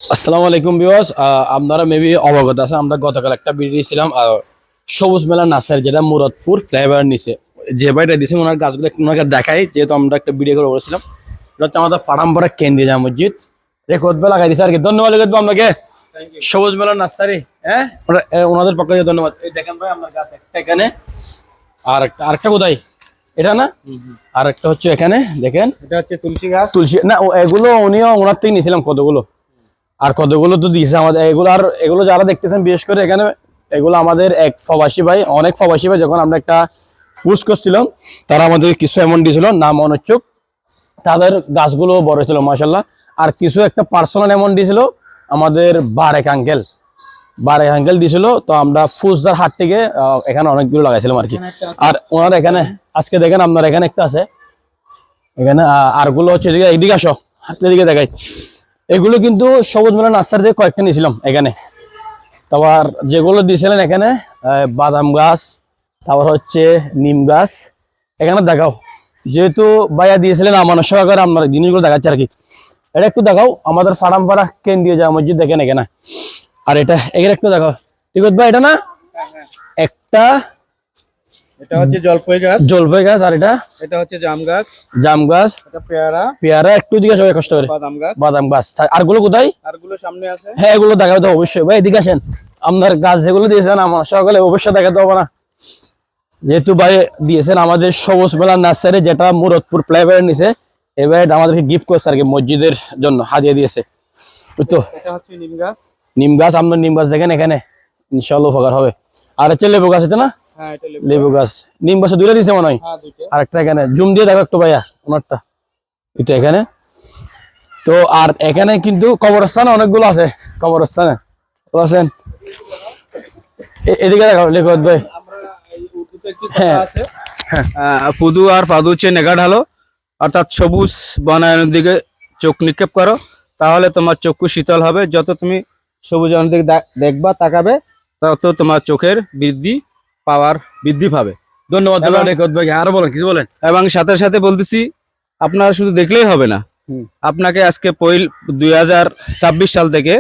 আসসালামু আলাইকুম ভিউয়ার্স, আপনারা মেবি অবগত আছেন আমরা গতকাল একটা ভিডিও দিয়েছিলাম সবুজ মেলা নার্সারি, যেটা মুরাদপুর ফ্লাইওভার নিচে যে বাড়িটা দিয়েছি ওনার গাছগুলো ওনাকে দেখাই, যেহেতু আমরা একটা ভিডিও করে বলেছিলাম। এটা হচ্ছে আমাদের ফারামপাড়া কেন্দ্রীয় জামা মসজিদ রেকর্ড লাগাই দিয়েছে আর কি। ধন্যবাদ লিখবো আপনাকে সবুজ মেলা নার্সারি। হ্যাঁ, ওনাদের পক্ষ থেকে ধন্যবাদ। এই দেখেন ভাই আপনার গাছ একটা এখানে, আরেকটা কোথায় এটা না, আরেকটা হচ্ছে এখানে দেখেন, এটা হচ্ছে তুলসী গাছ। তুলসী না, এগুলো উনিও ওনার থেকে নিয়েছিলাম কতগুলো, আর কতগুলো তো দিয়েছে আমাদের এগুলো। আর এগুলো যারা দেখতেছেন বিশেষ করে এখানে, এগুলো আমাদের এক প্রবাসী ভাই, অনেক প্রবাসী ভাই যখন আমরা একটা ফুস করছিলাম তারা আমাদের কিছু এমন দিয়েছিল নাম অনচ্চুক, তাদের গাছগুলো বড় ছিল মাশাল্লাহ। আর কিছু একটা পার্সোনাল এমন দিয়েছিল আমাদের বারেক আঙ্কেল দিয়েছিল। তো আমরা ফুসদার হাট থেকে এখানে অনেকগুলো লাগাইছিলাম আর কি। আর ওনার এখানে আজকে দেখেন আপনার এখানে একটা আছে এখানে, আরগুলো হচ্ছে এদিকে আসো, এদিকে দেখাই। এগুলো কিন্তু সবুজ মেলা নার্সারি থেকে কয়েকটা নিয়েছিলাম এখানে। তারপর যেগুলো দিয়েছিলেন এখানে বাদাম গাছ, তারপর হচ্ছে নিম গাছ এখানে দেখাও, যেহেতু ভাইয়া দিয়েছিলেন আমার সহকারে আপনার জিনিসগুলো দেখাচ্ছে আর কি। এটা একটু দেখাও, আমাদের ফারামপাড়া কেন্দ্রীয় জামা মসজিদ দেখেন এখানে। আর এটা এখানে একটু দেখাও, ঠিক আছে ভাই? এটা না একটা, এটা হচ্ছে জলপাই গাছ। আর এটা হচ্ছে জাম গাছ, এটা পেয়ারা একটু দিকে সবাই কষ্ট করে, বাদাম গাছ। আর গুলো কোথায়? আরগুলো সামনে আছে। হ্যাঁ, এগুলো দেখাতে হবে অবশ্যই ভাই, এদিকে আসেন। আপনার গাছ যেগুলো দিয়েছেন আমার সকালে অবশ্যই দেখাতে হবে না, যেহেতু ভাই দিয়েছেন আমাদের সবুজ মেলা নার্সারি, যেটা মুরাদপুর ফ্লাইওভারের নিচে। এবার আমাদেরকে গিফট করছে আর কি, মসজিদের জন্য হাদিয়া দিয়েছে। তো এটা হচ্ছে নিম গাছ, আপনার নিম গাছ দেখেন এখানে, ইনশাআল্লাহ উপকার হবে। আর হচ্ছে লেবু গাছ, এটা না? হ্যাঁ, এটা লেবু গাছ। নিম গাছে দুইটা দিয়েছে মনে হয়। হ্যাঁ, দুইটা। আর একটা এখানে জুম দিয়ে দেখো একটু ভাইয়া ওনারটা, এটা এখানে। তো আর এখানে কিন্তু কবরস্থানে অনেকগুলো আছে, কবরস্থানে আছেন। এদিকে দেখো লেখত ভাই। হ্যাঁ, ফুদু আর ফাদু হচ্ছে নেগা ঢালো, অর্থাৎ সবুজ বনায়নের দিকে চোখ নিক্ষেপ করো, তাহলে তোমার চক্ষু শীতল হবে। যত তুমি সবুজ বনায়নের দিকে দেখবা, তাকাবে, তত তোমার চোখের পাওয়ার বৃদ্ধি পাবে। ধন্যবাদ লেখত ভাই। আরো বলেন, কিছু বলেন। এবং সাথে সাথে বলতেছি, আপনারা শুধু দেখলেই হবে না, আপনাকে আজকে 2026 সাল থেকে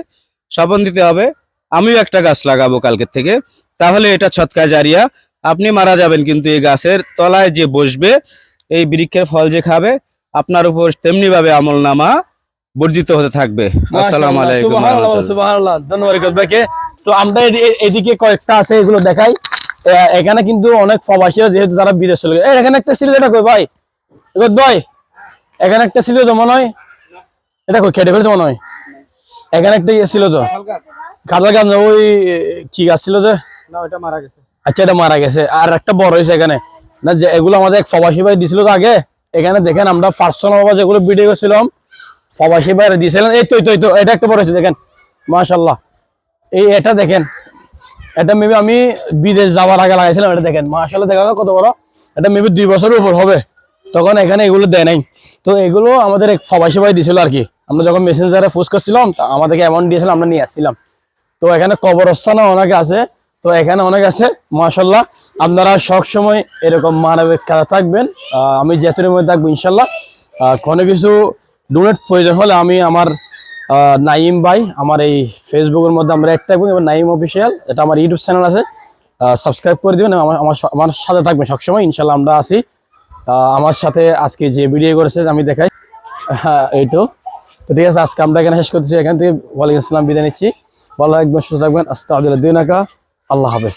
শপথ দিতে হবে, আমিও একটা গাছ লাগাবো কালকের থেকে। তাহলে এটা সদকা জারিয়া। আপনি মারা যাবেন কিন্তু এই গাছের তলায় যে বসবে, এই বৃক্ষের ফল যে খাবে, আপনার উপর তেমনি ভাবে আমলনামা বর্জিত হতে থাকবে। আসসালামু আলাইকুম। সুবহানাল্লাহ, ধন্যবাদ লেখত ভাইকে। তো আমরা এদিকে কয়েকটা আছে, এগুলো দেখাই। এখানে কিন্তু অনেক প্রবাসী, যেহেতু তারা বিদেশ চলে গেছে। এখানে একটা ছিল, এটা কই ভাই? লেখত ভাই এখানে একটা ছিল তো মনে হয়, এটা কই কেটে ফেলছে মনে হয়। এখানে একটা ছিল তো কাঁঠাল গাছ, ওই কি গাছ ছিল তো? না, ওটা মারা গেছে। আচ্ছা, এটা মারা গেছে। আর একটা বড় হয়েছে এখানে না, যে এগুলো আমাদের এক প্রবাসী ভাই দিছিল তো আগে। এখানে দেখেন আমরা পার্সোনাল যেগুলো ভিডিও করছিলাম, প্রবাসী ভাই দিয়েছিলেন। এই তো এটা একটা বড় হয়েছে দেখেন, মাশাআল্লাহ। এটা দেখেন, এটা মেবি আমি বিদেশ যাওয়ার আগে লাগাইছিলাম। এটা দেখেন মাশাআল্লাহ, দেখা কত বড়। এটা মেবি 2 বছরের উপর হবে, তখন এখানে এগুলো দেয় নাই। তো এগুলো আমাদের এক প্রবাসী ভাই দিছিল আর কি। আমরা যখন মেসেঞ্জারে পোস্ট করছিলাম, আমাদেরকে অ্যামাউন্ট দিয়েছিলাম, আমরা নিয়ে আসছিলাম। তো এখানে কবরস্থানে অনেক আছে, তো এখানে অনেক আছে মাশাআল্লাহ। আপনারা সবসময় এরকম মানবিক কাজ থাকবেন। আমি যেতুরের মধ্যে থাকবো ইনশাল্লাহ। কোনো কিছু ডোনেট প্রয়োজন হলে আমি আমার নাইম ভাই, আমার এই ফেসবুকের মধ্যে আমরা একটা থাকবো, নাইম অফিসিয়াল, এটা আমার ইউটিউব চ্যানেল আছে, সাবস্ক্রাইব করে দিবেন। আমার সাথে থাকবেন সবসময় ইনশাল্লাহ। আমরা আছি, আমার সাথে আজকে যে ভিডিও করেছে আমি দেখাই। হ্যাঁ, এইটো তো ঠিক আছে। আজকে আমরা এখানে শেষ করতেছি, এখান থেকে ওয়ালাইকুম আসসালাম, বিদায় নিচ্ছি। ভালো থাকবেন, সুস্থ থাকবেন। আস্তাগফিরুল্লাহ, আল্লাহ হাফেজ।